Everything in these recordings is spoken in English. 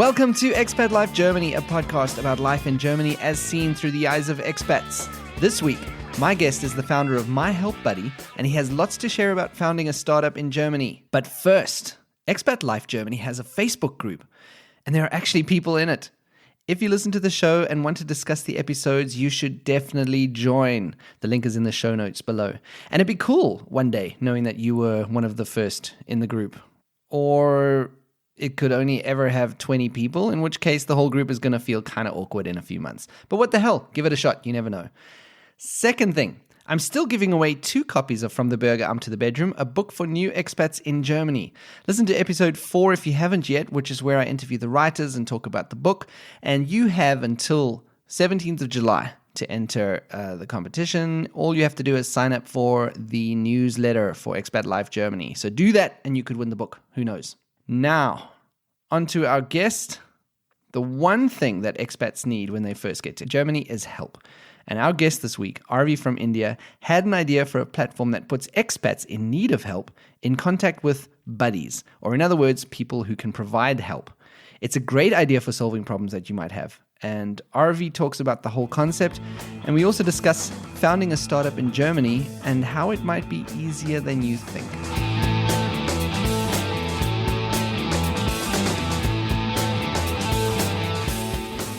Welcome to Expat Life Germany, a podcast about life in Germany as seen through the eyes of expats. This week, my guest is the founder of My Help Buddy, and he has lots to share about founding a startup in Germany. But first, Expat Life Germany has a Facebook group, and there are actually people in it. If you listen to the show and want to discuss the episodes, you should definitely join. The link is in the show notes below. And it'd be cool one day knowing that you were one of the first in the group. Or it could only ever have 20 people, in which case the whole group is going to feel kind of awkward in a few months. But what the hell? Give it a shot. You never know. Second thing, I'm still giving away 2 copies of From the Bürgeramt to the Bedroom, a book for new expats in Germany. Listen to episode 4 if you haven't yet, which is where I interview the writers and talk about the book. And you have until 17th of July to enter the competition. All you have to do is sign up for the newsletter for Expat Life Germany. So do that and you could win the book. Who knows? Now, on to our guest. The one thing that expats need when they first get to Germany is help. And our guest this week, Arvi from India, had an idea for a platform that puts expats in need of help in contact with buddies, or in other words, people who can provide help. It's a great idea for solving problems that you might have. And Arvi talks about the whole concept, and we also discuss founding a startup in Germany and how it might be easier than you think.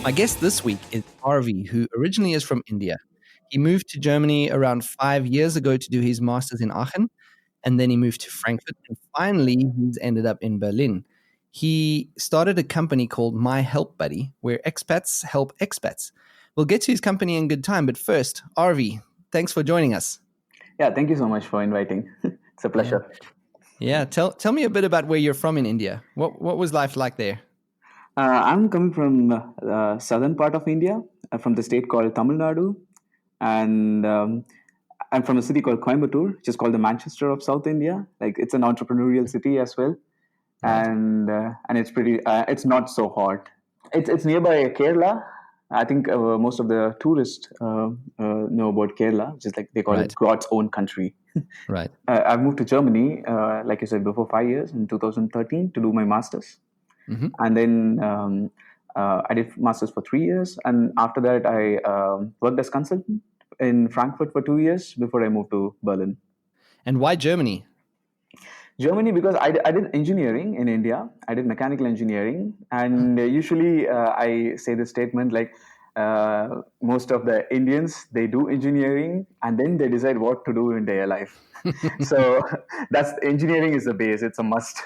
My guest this week is Arvi, who originally is from India. He moved to Germany around 5 years ago to do his master's in Aachen, and then he moved to Frankfurt, and finally he's ended up in Berlin. He started a company called My Help Buddy, where expats help expats. We'll get to his company in good time, but first, Arvi, thanks for joining us. Yeah, thank you so much for inviting. It's a pleasure. Yeah, tell me a bit about where you're from in India. What was life like there? I'm coming from the southern part of India, from the state called Tamil Nadu, and I'm from a city called Coimbatore, which is called the Manchester of South India. Like, it's an entrepreneurial city as well, Right. and it's pretty. It's not so hot. It's nearby Kerala. I think most of the tourists know about Kerala, which is like they call Right. it God's own country. Right. I moved to Germany, like you said, before 5 years in 2013 to do my master's. Mm-hmm. And then I did masters for 3 years, and after that I worked as consultant in Frankfurt for 2 years before I moved to Berlin. And why Germany? Germany, because I did engineering in India. I did mechanical engineering, and usually I say this statement like most of the Indians, they do engineering and then they decide what to do in their life. So that's engineering is the base; it's a must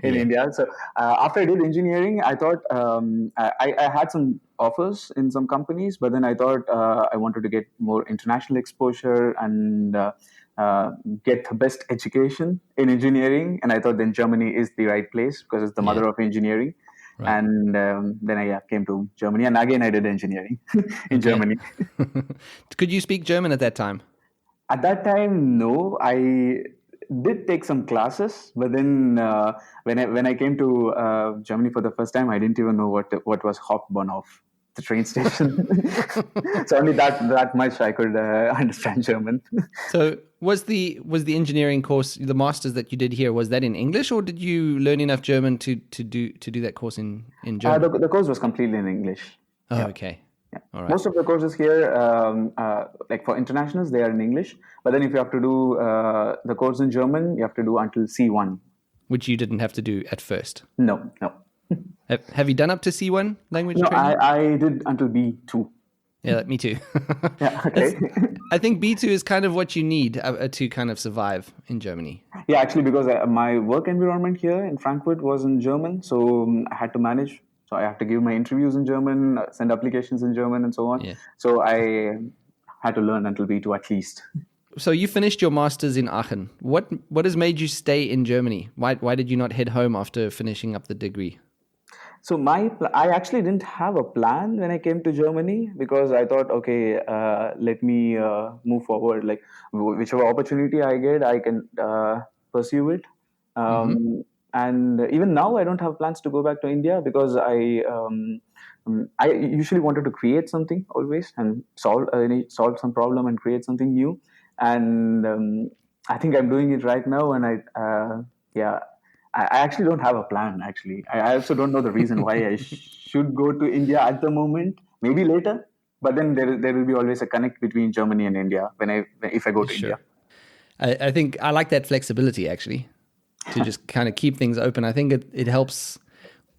in Yeah. India. So after I did engineering, I thought I had some offers in some companies, but then I thought I wanted to get more international exposure and get the best education in engineering, and I thought then Germany is the right place because it's the mother of engineering. Right. And then I came to Germany, and again I did engineering in Germany. Could you speak German at that time? At that time, no, I did take some classes, but then when I came to Germany for the first time, I didn't even know what was Hauptbahnhof, the train station. So only that much I could understand German. So was the engineering course, the masters that you did here, was that in English, or did you learn enough German to do that course in German? The course was completely in English. Oh, Yeah. okay. Yeah. All right. Most of the courses here, like for internationals, they are in English. But then if you have to do the course in German, you have to do until C1. Which you didn't have to do at first. No. Have you done up to C1 language No, training? I did until B2. Yeah, me too. Yeah, okay. I think B2 is kind of what you need to kind of survive in Germany. Yeah, actually, because my work environment here in Frankfurt was in German, so I had to manage. So I have to give my interviews in German, send applications in German, and so on. Yeah. So I had to learn until B2 at least. So you finished your master's in Aachen. What has made you stay in Germany? Why did you not head home after finishing up the degree? So I actually didn't have a plan when I came to Germany because I thought, okay, let me move forward. Like whichever opportunity I get, I can pursue it. And even now, I don't have plans to go back to India because I usually wanted to create something always and solve some problem and create something new. And I think I'm doing it right now. And I actually don't have a plan. Actually, I also don't know the reason why I should go to India at the moment. Maybe later, but then there will be always a connect between Germany and India if I go to India. Sure. I think I like that flexibility actually, to just kind of keep things open. I think it helps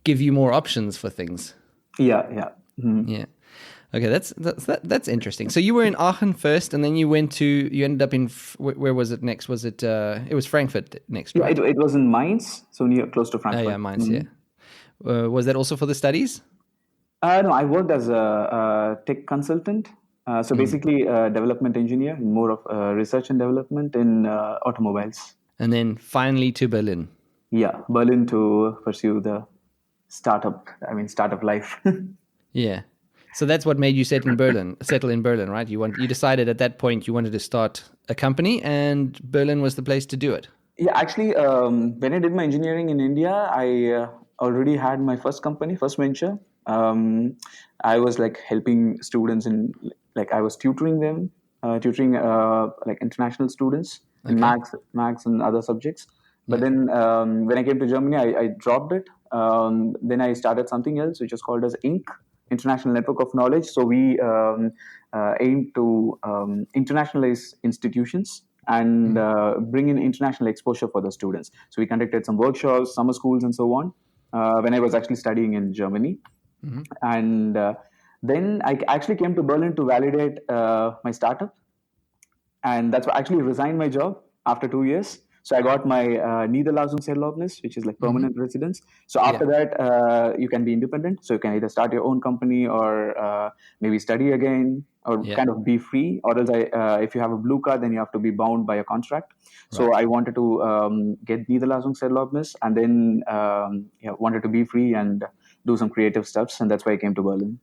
give you more options for things. Yeah, yeah. Mhm. Yeah. Okay, that's interesting. So you were in Aachen first, and then you ended up in where was it next? Was it it was Frankfurt next, Yeah, right? it was in Mainz, so near close to Oh Frankfurt. yeah, Mainz. Yeah. Was that also for the studies? No, I worked as a tech consultant. So basically, a development engineer, more of research and development in automobiles. And then finally to Berlin. Yeah, Berlin to pursue the startup life. Yeah. So that's what made you settle in Berlin, right? You decided at that point you wanted to start a company, and Berlin was the place to do it. Yeah, actually, when I did my engineering in India, I already had my first company, first venture. I was like helping students in, like I was tutoring them, tutoring like international students in Okay. maths and other subjects. But Yeah. then when I came to Germany, I dropped it. Then I started something else, which is called as INC, International Network of Knowledge. So we aim to internationalize institutions and bring in international exposure for the students. So we conducted some workshops, summer schools, and so on when I was actually studying in Germany. And then I actually came to Berlin to validate my startup, and that's why I actually resigned my job after 2 years. So I got my Niederlassungserlaubnis, which is like permanent residence. So Yeah. after that, you can be independent. So you can either start your own company or maybe study again, or Yeah. kind of be free. Or else, if you have a blue card, then you have to be bound by a contract. So Right. I wanted to get Niederlassungserlaubnis, and then wanted to be free and do some creative stuffs, and that's why I came to Berlin.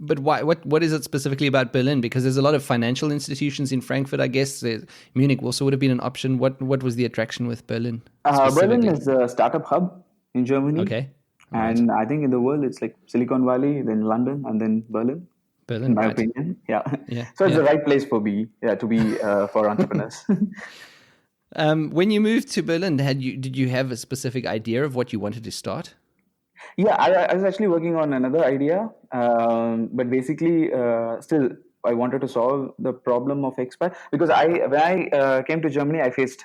But why? What is it specifically about Berlin? Because there's a lot of financial institutions in Frankfurt, I guess. Munich also would have been an option. What was the attraction with Berlin Berlin specifically? is a startup hub in Germany. Okay. All right. And I think in the world, it's like Silicon Valley, then London, and then Berlin, in Berlin, my right. opinion. Yeah. Yeah. So it's Yeah. the right place for me, to be for entrepreneurs. When you moved to Berlin, did you have a specific idea of what you wanted to start? Yeah, I was actually working on another idea, but basically, still, I wanted to solve the problem of expat because when I came to Germany, I faced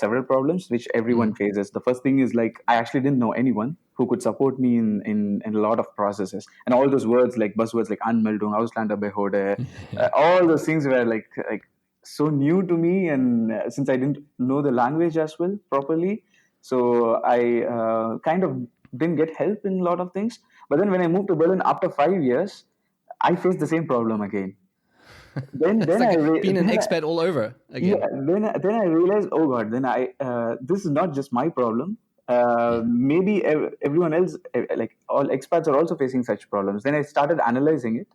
several problems which everyone faces. The first thing is like I actually didn't know anyone who could support me in a lot of processes, and all those words like buzzwords like Anmeldung, Ausländerbehörde, Yeah. all those things were like so new to me, and since I didn't know the language as well properly, so I kind of didn't get help in a lot of things. But then when I moved to Berlin after 5 years, I faced the same problem again. Then It's then I like re- being an then I, expat all over yeah, again. then I realized, oh God, then I this is not just my problem. Yeah. Maybe everyone else, like all expats, are also facing such problems. Then I started analyzing it,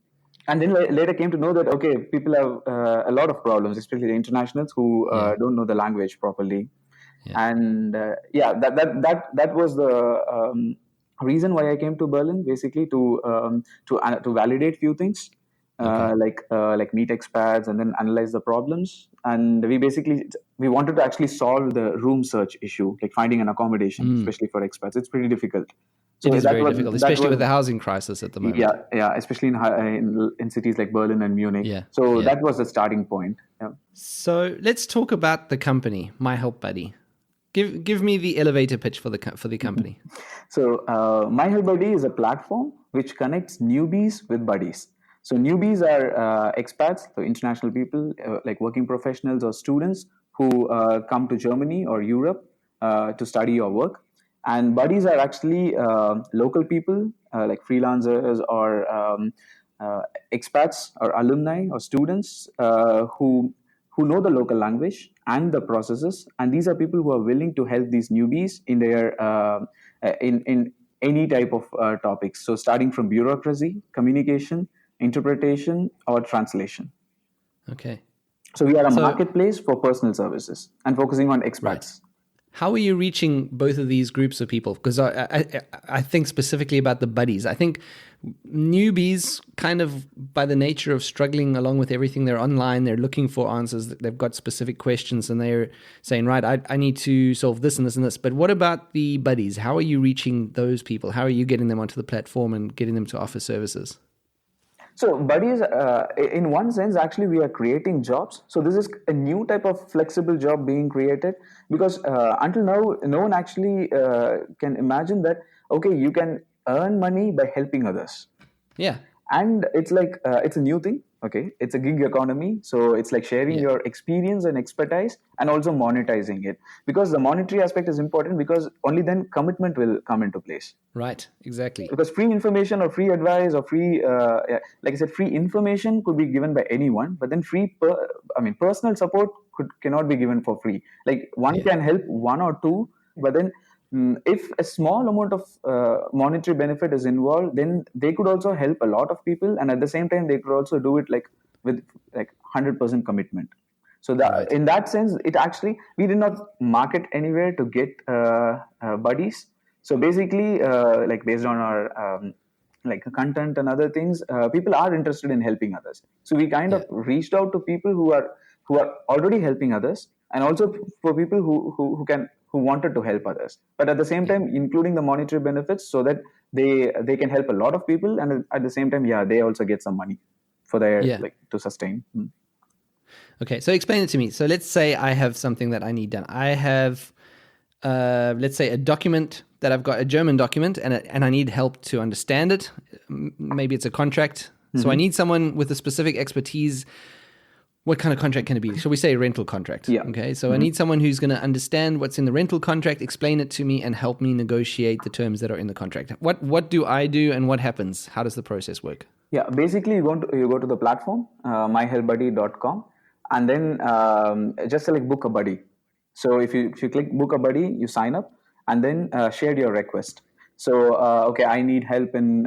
and then later came to know that okay, people have a lot of problems, especially the internationals who Yeah. don't know the language properly. Yeah. And that was the reason why I came to Berlin, basically to validate few things, Okay. like meet expats and then analyze the problems. And we wanted to actually solve the room search issue, like finding an accommodation, especially for expats. It's pretty difficult. It So is very difficult, that especially with was the housing crisis at the moment. yeah, especially in cities like Berlin and Munich. Yeah. So Yeah. that was the starting point. Yeah. So let's talk about the company, My Help Buddy. Give me the elevator pitch for the company. So, My Help Buddy is a platform which connects newbies with buddies. So, newbies are expats, so international people, like working professionals or students who come to Germany or Europe to study or work. And buddies are actually local people, like freelancers or expats or alumni or students who know the local language and the processes, and these are people who are willing to help these newbies in their in any type of topics, so starting from bureaucracy, communication, interpretation, or translation. Okay. So we are a So marketplace for personal services and focusing on right. expats. How are you reaching both of these groups of people? Because I think specifically about the buddies. I think newbies, kind of by the nature of struggling along with everything, they're online, they're looking for answers, they've got specific questions, and they're saying, right, I need to solve this and this and this. But what about the buddies? How are you reaching those people? How are you getting them onto the platform and getting them to offer services? So buddies, in one sense, actually, we are creating jobs. So this is a new type of flexible job being created, because until now, no one actually can imagine that, okay, you can earn money by helping others. Yeah. And it's like, it's a new thing. Okay. It's a gig economy. So it's like sharing your experience and expertise and also monetizing it, because the monetary aspect is important, because only then commitment will come into place. Right. Exactly. Because free information or free advice or free, like I said, free information could be given by anyone, but then personal support cannot be given for free. Like one can help one or two, but then if a small amount of monetary benefit is involved, then they could also help a lot of people, and at the same time they could also do it like with like 100% commitment. So that in that sense, it actually, we did not market anywhere to get buddies. So basically, like based on our like content and other things, people are interested in helping others. So we kind of reached out to people who are already helping others, and also for people who wanted to help others, but at the same time including the monetary benefits, so that they can help a lot of people, and at the same time, they also get some money for their like to sustain. Okay, so explain it to me. So let's say I have something that I need done. I have, let's say, a document that I've got, a German document, and I need help to understand it. Maybe it's a contract. So I need someone with a specific expertise. What kind of contract can it be? Shall we say a rental contract? Yeah. Okay, so I need someone who's going to understand what's in the rental contract, explain it to me, and help me negotiate the terms that are in the contract. What do I do, and what happens? How does the process work? Yeah, basically you go to the platform, myhelpbuddy.com, and then just select book a buddy. So if you click book a buddy, you sign up, and then share your request. So okay, I need help in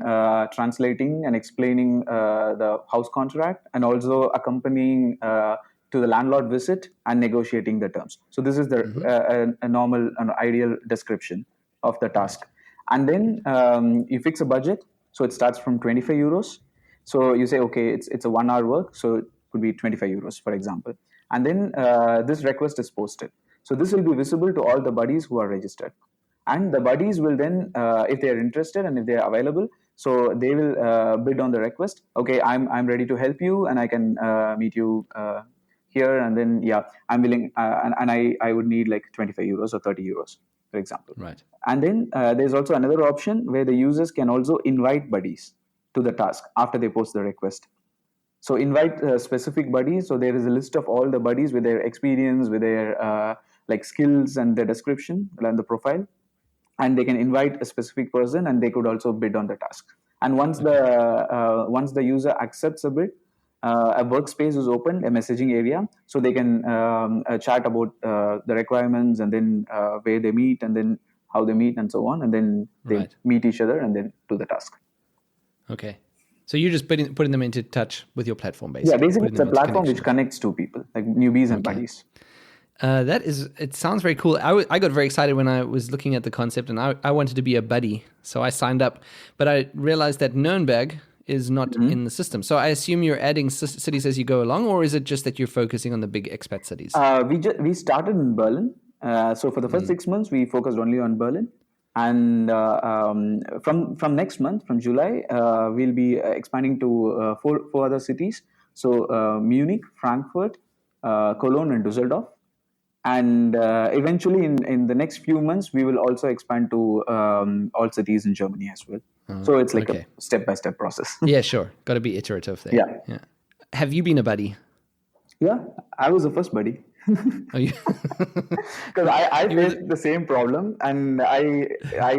translating and explaining the house contract, and also accompanying to the landlord visit and negotiating the terms. So this is the a normal, an ideal description of the task. And then you fix a budget. So it starts from 25 euros. So you say, okay, it's a 1 hour work, so it could be 25 euros, for example. And then this request is posted. So this will be visible to all the buddies who are registered. And the buddies will then, if they are interested and if they are available, so they will bid on the request. Okay, I'm ready to help you, and I can meet you here. And then I'm willing, and I would need like 25 euros or 30 euros, for example. Right. And then there's also another option where the users can also invite buddies to the task after they post the request. So invite specific buddies. So there is a list of all the buddies with their experience, with their like skills and their description and the profile. And they can invite a specific person, and they could also bid on the task. And once the user accepts a bid, a workspace is opened, a messaging area, so they can chat about the requirements, and then where they meet, and then how they meet, and so on, and then they meet each other, and then do the task. Okay, so you're just putting them into touch with your platform, basically. Yeah, basically it's a platform which connects two people, like newbies and buddies. It sounds very cool. I got very excited when I was looking at the concept, and I wanted to be a buddy, so I signed up. But I realized that Nuremberg is not in the system. So I assume you're adding cities as you go along, or is it just that you're focusing on the big expat cities? We started in Berlin. So for the first 6 months, we focused only on Berlin. And from next month, from July, we'll be expanding to four other cities. So Munich, Frankfurt, Cologne, and Düsseldorf. And eventually, in the next few months, we will also expand to all cities in Germany as well. So it's like a step-by-step process. Yeah, sure. Got to be iterative there. Yeah. Have you been a buddy? Yeah, I was the first buddy. Oh, you? Because I faced the same problem, and I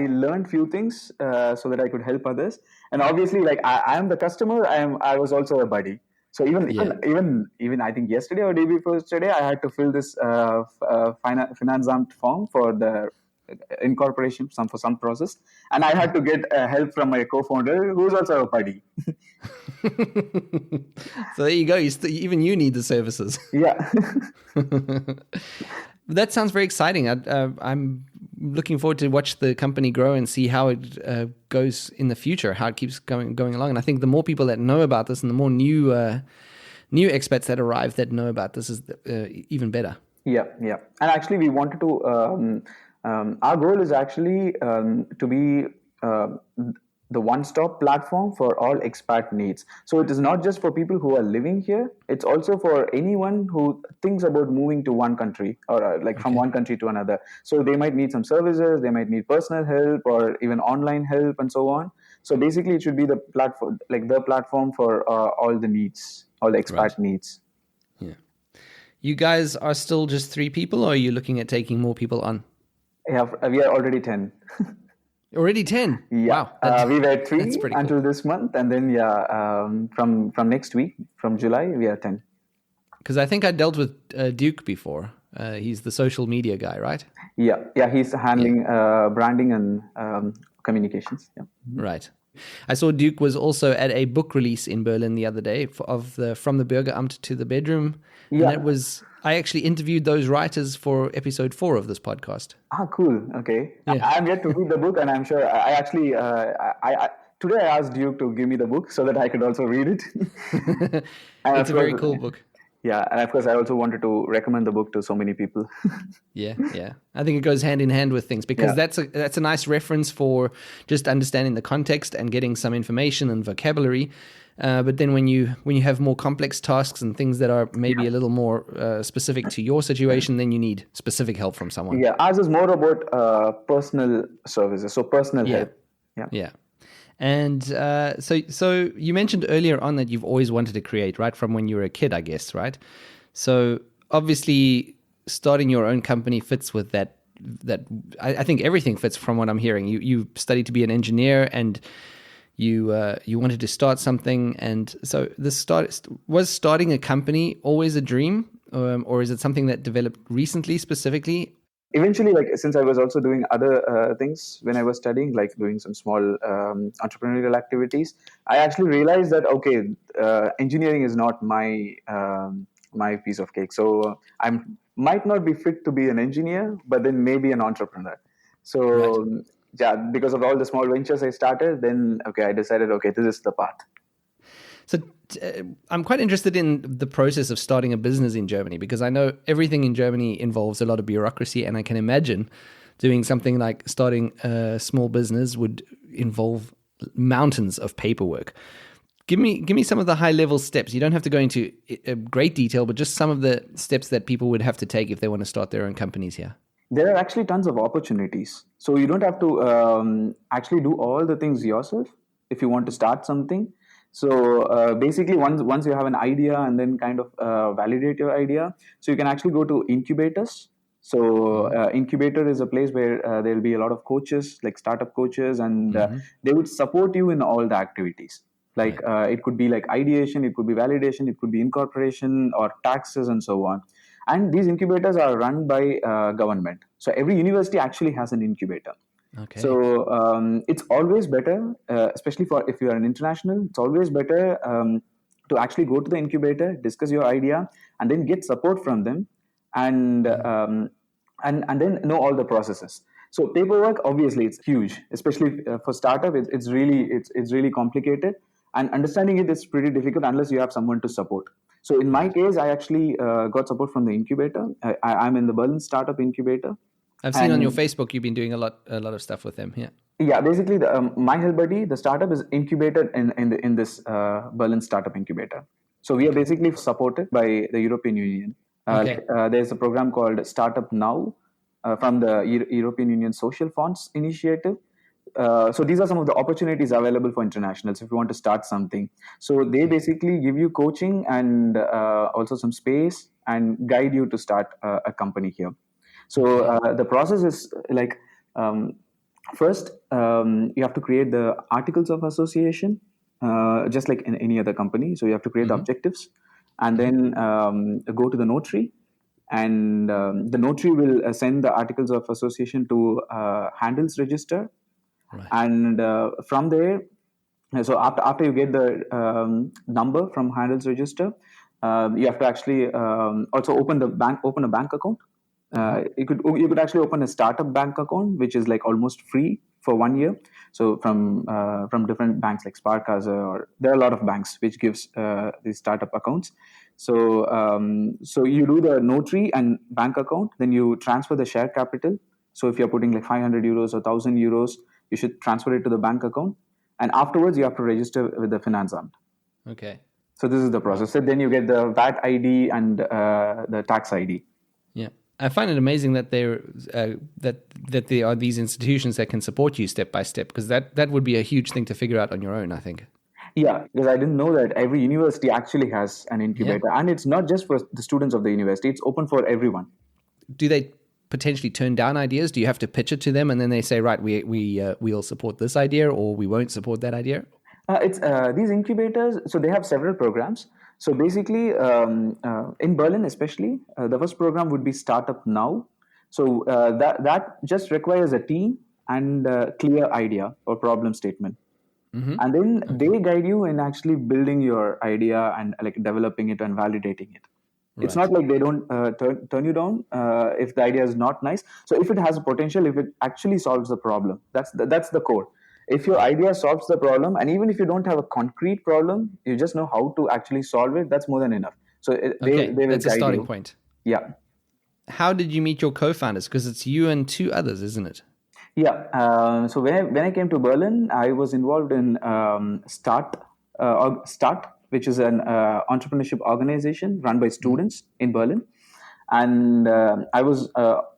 learned few things so that I could help others. And obviously, like I am the customer, I was also a buddy. So even I think yesterday or day before yesterday, I had to fill this Finanzamt form for the incorporation, for some process, and I had to get help from my co-founder, who's also a buddy. So there you go. Even you need the services. Yeah. That sounds very exciting. I'm looking forward to watch the company grow and see how it goes in the future, how it keeps going along. And I think the more people that know about this and the more new expats that arrive that know about this is even better. Yeah, yeah. And actually, we wanted to. Our goal is actually to be uh, the one-stop platform for all expat needs. So it is not just for people who are living here. It's also for anyone who thinks about moving to one country or like from Okay. one country to another. So they might need some services, they might need personal help or even online help and so on. So basically, it should be the platform, like the platform for all the needs, all the Right. expat needs. Yeah. You guys are still just 3 people, or are you looking at taking more people on? Yeah, we are already 10. Already 10. Yeah, Wow. we were That's 3 pretty until cool. this month, and then from next week, from July, we are 10. Because I think I dealt with Duke before. He's the social media guy, right? Yeah, yeah, he's Yeah. handling branding and communications. Yeah. Right. I saw Duke was also at a book release in Berlin the other day of the From the Bürgeramt to the Bedroom. And that Yeah. was, I actually interviewed those writers for episode 4 of this podcast. Ah, cool. Okay. Yeah. I'm yet to read the book, and I'm sure I actually today I asked Duke to give me the book so that I could also read it. And It's of a very course, cool book. yeah, and of course, I also wanted to recommend the book to so many people. Yeah, yeah. I think it goes hand in hand with things because Yeah. that's a nice reference for just understanding the context and getting some information and vocabulary. But then when you have more complex tasks and things that are maybe a little more specific to your situation, then you need specific help from someone. Yeah, ours is more about personal services, so personal Yeah, help. Yeah. yeah. And so you mentioned earlier on that you've always wanted to create, right, from when you were a kid, I guess, right? So obviously, starting your own company fits with that. I think everything fits from what I'm hearing. You studied to be an engineer, and you wanted to start something, and so was starting a company always a dream, or is it something that developed recently, specifically? Eventually, like since I was also doing other things when I was studying, like doing some small entrepreneurial activities, I actually realized that okay, engineering is not my piece of cake. So I might not be fit to be an engineer, but then maybe an entrepreneur. Right. So yeah, because of all the small ventures I started, then okay, I decided okay, this is the path. So I'm quite interested in the process of starting a business in Germany because I know everything in Germany involves a lot of bureaucracy, and I can imagine doing something like starting a small business would involve mountains of paperwork. Give me some of the high level steps. You don't have to go into great detail, but just some of the steps that people would have to take if they want to start their own companies here. There are actually tons of opportunities. So you don't have to actually do all the things yourself if you want to start something. So basically, once you have an idea and then kind of validate your idea, so you can actually go to incubators. So incubator is a place where there will be a lot of coaches, like startup coaches, and they would support you in all the activities. Like Right. it could be like ideation, it could be validation, it could be incorporation or taxes and so on. And these incubators are run by government. So every university actually has an incubator. Okay. So it's always better, especially for if you are an international, it's always better to actually go to the incubator, discuss your idea, and then get support from them, and and then know all the processes. So paperwork, obviously, it's huge, especially for startup. It's really complicated, and understanding it is pretty difficult unless you have someone to support. So in my Right. case, I actually got support from the incubator. I'm in the Berlin Startup Incubator, I've seen on your and Facebook you've been doing a lot of stuff with them. Yeah. yeah, basically, My Help Buddy, the startup is incubated in this Berlin Startup Incubator. So we are Okay. basically supported by the European Union. Okay. There's a program called Startup Now from the European Union Social Funds Initiative. So these are some of the opportunities available for internationals if you want to start something. So they basically give you coaching and also some space and guide you to start a company here. So Okay. the process is like first you have to create the articles of association, just like in any other company. So you have to create the objectives, and then go to the notary, and the notary will send the articles of association to handles register, Right. and from there, so after you get the number from handles register, you have to actually also open a bank account You could actually open a startup bank account, which is like almost free for 1 year. So from different banks like Sparkasse, or there are a lot of banks which gives these startup accounts. So you do the notary and bank account, then you transfer the share capital. So if you're putting like 500 euros or 1,000 euros, you should transfer it to the bank account, and afterwards you have to register with the Finanzamt. Okay. So this is the process. So then you get the VAT ID and the tax ID. Yeah, I find it amazing that that there are these institutions that can support you step by step, because that would be a huge thing to figure out on your own, I think. Yeah, because I didn't know that every university actually has an incubator, and it's not just for the students of the university; it's open for everyone. Do they potentially turn down ideas? Do you have to pitch it to them, and then they say, right, we'll support this idea, or we won't support that idea? It's these incubators. So they have several programs. So basically, in Berlin, especially, the first program would be Startup Now. So that just requires a team and a clear idea or problem statement. And then they guide you in actually building your idea and like developing it and validating it. It's not like they don't turn you down if the idea is not nice. So if it has a potential, if it actually solves the problem, that's the core. If your idea solves the problem, and even if you don't have a concrete problem, you just know how to actually solve it, that's more than enough. So they will that's a guide starting you. point. Yeah. How did you meet your co-founders? Because it's you and two others, isn't it? Yeah. So when I came to Berlin, I was involved in Start, which is an entrepreneurship organization run by students in Berlin, and I was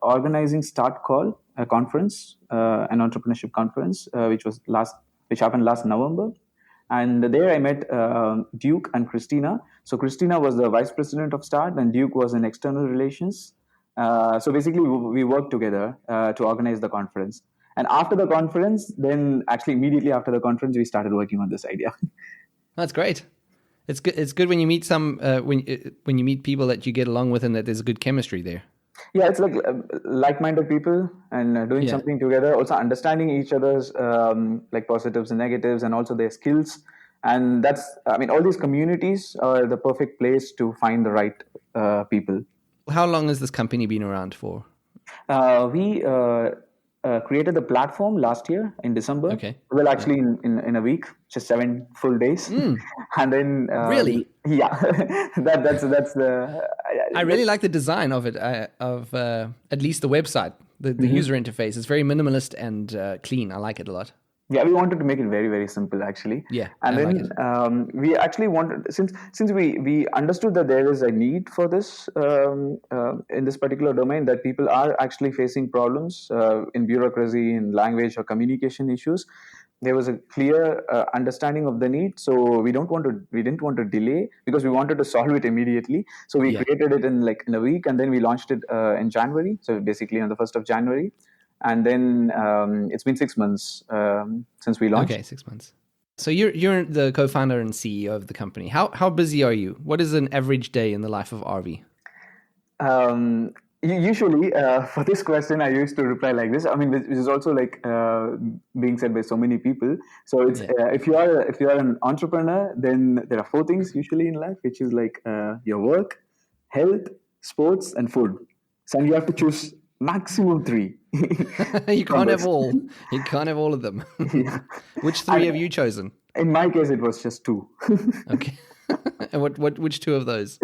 organizing Start Call, a conference, an entrepreneurship conference, which happened last November. And there I met Duke and Christina. So Christina was the vice president of Start, and Duke was in external relations. So basically, we worked together to organize the conference. And after the conference, then actually immediately after the conference, we started working on this idea. That's great. It's good. It's good when you meet when you meet people that you get along with and that there's good chemistry there. Yeah, it's like like-minded people and doing something together. Also understanding each other's like positives and negatives, and also their skills. And all these communities are the perfect place to find the right people. How long has this company been around for? We created the platform last year in December. Okay. Well, actually, in a week, just 7 full days, and then Really? yeah, that's the. I really like the design of it, of at least the website. The user interface is very minimalist and clean. I like it a lot. Yeah, we wanted to make it very, very simple, actually. Yeah, and I then like it. We actually wanted, since we understood that there is a need for this in this particular domain, that people are actually facing problems in bureaucracy, in language or communication issues. There was a clear understanding of the need, so we didn't want to delay, because we wanted to solve it immediately. So we created it in a week, and then we launched it in January. So basically on the 1st of January. And then it's been 6 months since we launched. Okay, 6 months. So you're the co-founder and CEO of the company. How busy are you? What is an average day in the life of Arvi? Usually, for this question, I used to reply like this. I mean, this is also like being said by so many people. So it's if you are an entrepreneur, then there are 4 things usually in life, which is like your work, health, sports, and food. So you have to choose maximum 3. You can't have all. You can't have all of them. Yeah. Which 3 have you chosen? In my case, it was just 2. Okay. And which 2 of those?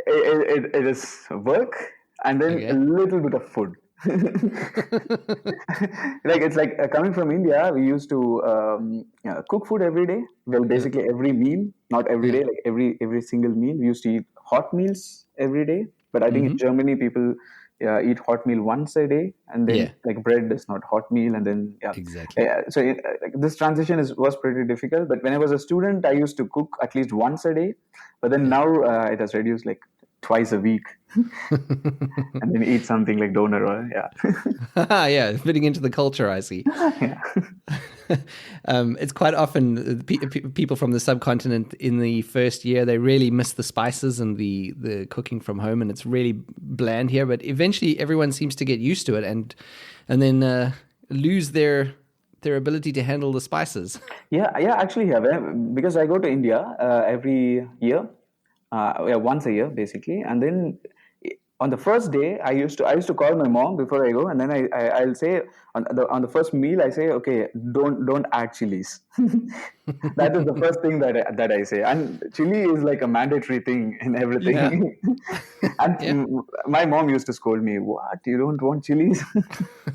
It is work, and then a little bit of food. Like it's like coming from India, we used to cook food every day. Well, basically every meal, not every day, like every single meal. We used to eat hot meals every day. But I think in Germany, people eat hot meal once a day, and then like bread is not hot meal, and then Exactly. So like, this transition was pretty difficult. But when I was a student, I used to cook at least once a day. But then now it has reduced like twice a week, and then eat something like doner or yeah, fitting into the culture. I see. It's quite often people from the subcontinent in the first year, they really miss the spices and the cooking from home, and it's really bland here. But eventually, everyone seems to get used to it, and then lose their ability to handle the spices. Actually, because I go to India every year. Once a year basically, and then on the first day, I used to call my mom before I go, and then I'll say on the first meal, I say, okay, don't add chilies. That is the first thing that I say, and chili is like a mandatory thing in Yeah. everything. And Yeah. my mom used to scold me, "What? You don't want chilies?"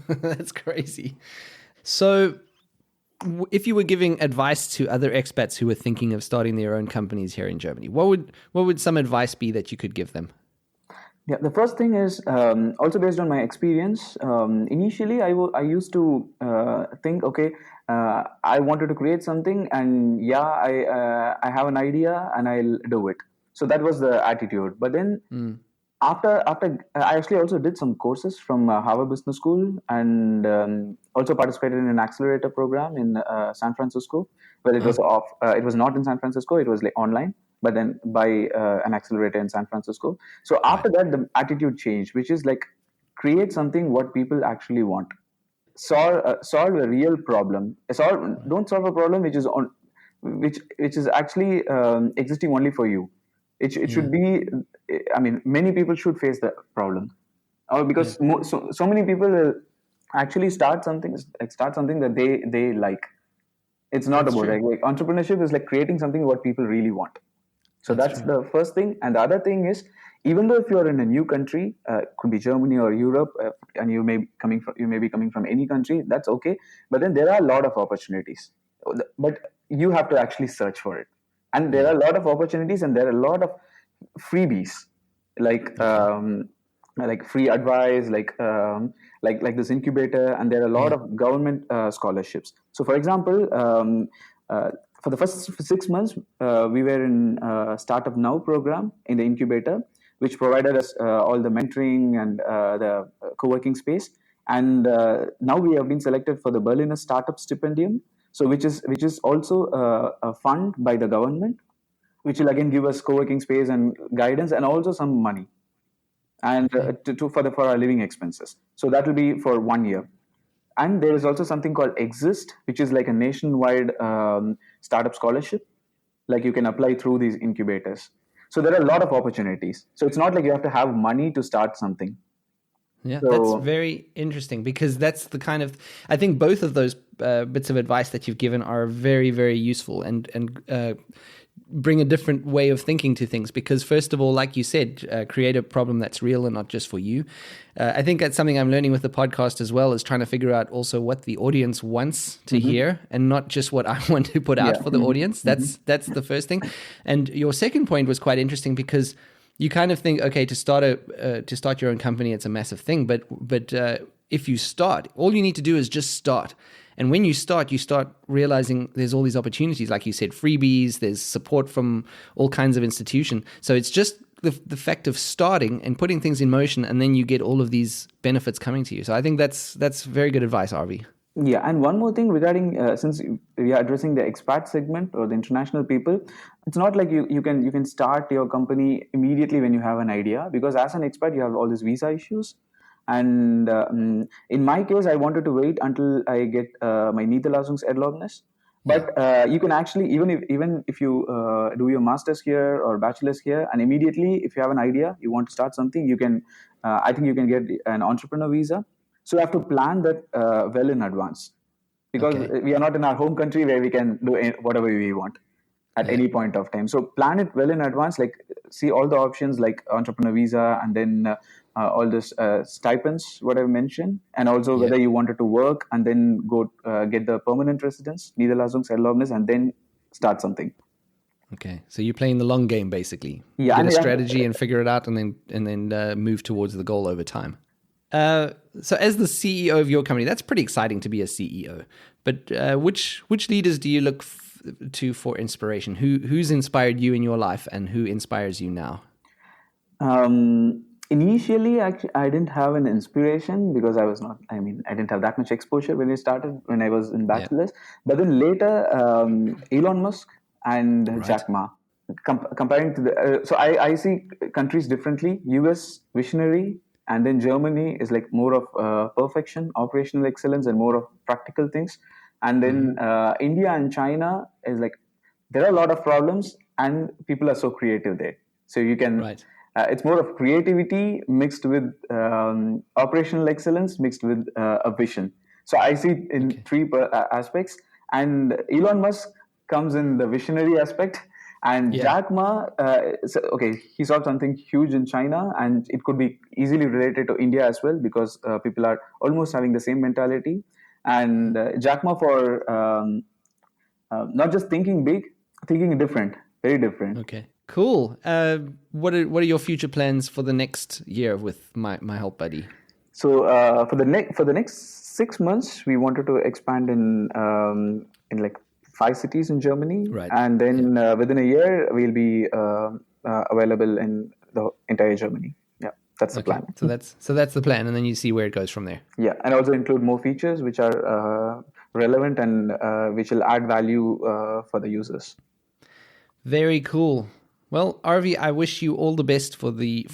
That's crazy. So, if you were giving advice to other expats who were thinking of starting their own companies here in Germany, what would some advice be that you could give them? Yeah, the first thing is also based on my experience. Initially, I used to think, okay, I wanted to create something, and yeah, I have an idea, and I'll do it. So that was the attitude. But then Mm. after I actually also did some courses from Harvard Business School, and also participated in an accelerator program in San Francisco, where it was Oh, off. It was not in San Francisco; it was like online, but then by an accelerator in San Francisco. So right. after that, the attitude changed, which is like create something what people actually want. Solve a real problem. Right. Don't solve a problem which is actually existing only for you. It Yeah. should be. I mean, many people should face the problem, Yeah. because so many people will actually start something that they like. It's not That's about true. like entrepreneurship is like creating something what people really want. So That's that's true. the first thing. And the other thing is, even though if you're in a new country, could be Germany or Europe, and you may be coming from any country, that's okay. But then there are a lot of opportunities, but you have to actually search for it. And there Yeah. are a lot of opportunities, and there are a lot of freebies, like Okay. free advice, like this incubator, and there are a lot Yeah. of government scholarships. So, for example, uh, for the first 6 months, we were in Startup Now program in the incubator, which provided us all the mentoring and the co-working space. And now we have been selected for the Berliner Startup Stipendium, so which is also a fund by the government, which will again give us co-working space and guidance, and also some money, and Okay. for our living expenses. So that will be for 1 year. And there is also something called Exist, which is like a nationwide startup scholarship. Like you can apply through these incubators. So there are a lot of opportunities. So it's not like you have to have money to start something. Yeah, that's So very interesting because that's the kind of I think both of those bits of advice that you've given are very, very useful and bring a different way of thinking to things. Because first of all, like you said, create a problem that's real and not just for you. I think that's something I'm learning with the podcast as well, is trying to figure out also what the audience wants to mhm. hear and not just what I want to put out Yeah. for the Mhm. audience. Mhm. That's the first thing. And your second point was quite interesting because you kind of think, okay, to start your own company, it's a massive thing, but if you start, all you need to do is just start. And when you start realizing there's all these opportunities, like you said, freebies, there's support from all kinds of institution. So it's just the fact of starting and putting things in motion, and then you get all of these benefits coming to you. So I think that's very good advice, Arvi. Yeah, and one more thing regarding, since we are addressing the expat segment or the international people, it's not like you can start your company immediately when you have an idea, because as an expat you have all these visa issues, and in my case I wanted to wait until I get my Niederlassungserlaubnis. Yeah, But you can actually, even if you do your masters here or bachelor's here, and immediately if you have an idea you want to start something, you can I think you can get an entrepreneur visa. So you have to plan that well in advance, because okay, we are not in our home country where we can do whatever we want at yeah, any point of time. So plan it well in advance, like see all the options like entrepreneur visa, and then all this stipends, what I mentioned, and also yeah. whether you wanted to work and then go get the permanent residence, Niederlassungserlaubnis, and then start something. Okay, so you're playing the long game basically. Yeah, Get and a yeah, strategy and figure it out, and then move towards the goal over time. So, as the CEO of your company, that's pretty exciting to be a CEO. But which leaders do you look to for inspiration? Who's inspired you in your life, and who inspires you now? Initially, actually, I didn't have an inspiration because I was not. I mean, I didn't have that much exposure when I started when I was in Yeah, bachelor's. But then later, Elon Musk and right. Jack Ma. Comparing to I see countries differently. US visionary, and then Germany is like more of perfection, operational excellence, and more of practical things. And Hmm. then India and China is like there are a lot of problems, and people are so creative there. So you can Right. it's more of creativity mixed with operational excellence mixed with a vision. So I see it in three aspects, and Elon Musk comes in the visionary aspect, and Yeah. Jack Ma, he saw something huge in China, and it could be easily related to India as well, because people are almost having the same mentality. And Jack Ma for not just thinking big, thinking different, very different. Okay. Cool. What are your future plans for the next year with my help buddy? So for the next 6 months, we wanted to expand in like 5 cities in Germany, Right. and then within a year we'll be available in the entire Germany. Yeah, that's the plan. So that's the plan, and then you see where it goes from there. Yeah, and also include more features which are relevant and which will add value for the users. Very cool. Well, Arvi, I wish you all the best for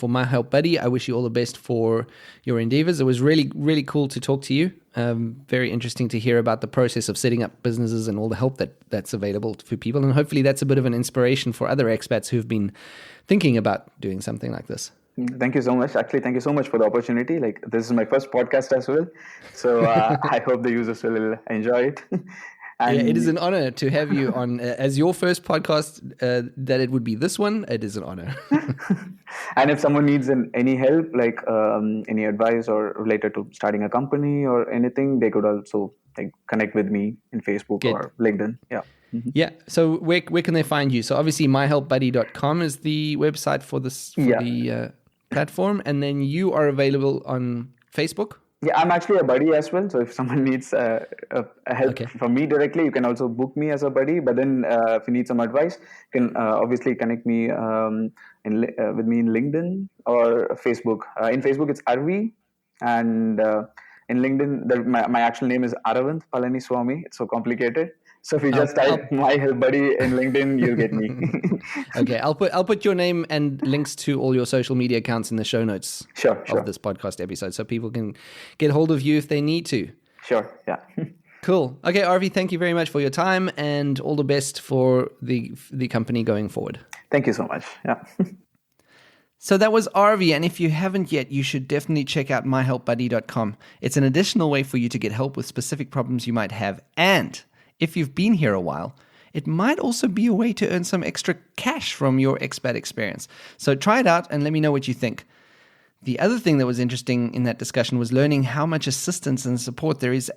My Help Buddy. I wish you all the best for your endeavors. It was really, really cool to talk to you. Very interesting to hear about the process of setting up businesses and all the help that's available for people. And hopefully that's a bit of an inspiration for other expats who've been thinking about doing something like this. Thank you so much. Actually, thank you so much for the opportunity. Like, this is my first podcast as well. So I hope the users will enjoy it. And it is an honor to have you on as your first podcast. That it would be this one. It is an honor. And if someone needs any help, like any advice or related to starting a company or anything, they could also connect with me in Facebook or LinkedIn. Yeah. Mm-hmm. Yeah. So where can they find you? So obviously myhelpbuddy.com is the website for the platform, and then you are available on Facebook. Yeah, I'm actually a buddy as well. So if someone needs help from me directly, you can also book me as a buddy. But then if you need some advice, you can obviously connect me with me in LinkedIn or Facebook. In Facebook, it's Arvi. And in LinkedIn, my actual name is Aravind Palaniswamy. It's so complicated. So if you just type My Help Buddy in LinkedIn, you'll get me. Okay, I'll put your name and links to all your social media accounts in the show notes of this podcast episode, so people can get hold of you if they need to. Sure, yeah. Cool. Okay, Arvi, thank you very much for your time, and all the best for the company going forward. Thank you so much. Yeah. So that was Arvi, and if you haven't yet, you should definitely check out myhelpbuddy.com. It's an additional way for you to get help with specific problems you might have, and if you've been here a while, it might also be a way to earn some extra cash from your expat experience. So try it out and let me know what you think. The other thing that was interesting in that discussion was learning how much assistance and support there is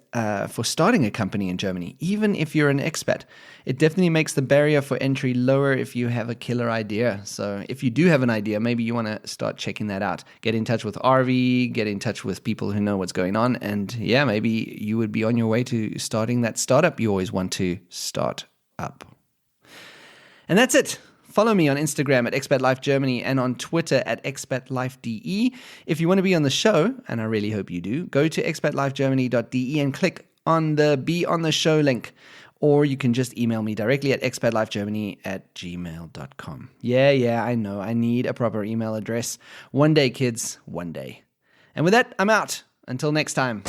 for starting a company in Germany, even if you're an expat. It definitely makes the barrier for entry lower if you have a killer idea. So if you do have an idea, maybe you want to start checking that out. Get in touch with Arvi, get in touch with people who know what's going on, and yeah, maybe you would be on your way to starting that startup you always want to start up. And that's it. Follow me on Instagram at Expat Life Germany and on Twitter at ExpatLifeDE. If you want to be on the show, and I really hope you do, go to expatlifegermany.de and click on the Be on the Show link. Or you can just email me directly at expatlifegermany@gmail.com. Yeah, I know. I need a proper email address. One day, kids, one day. And with that, I'm out. Until next time.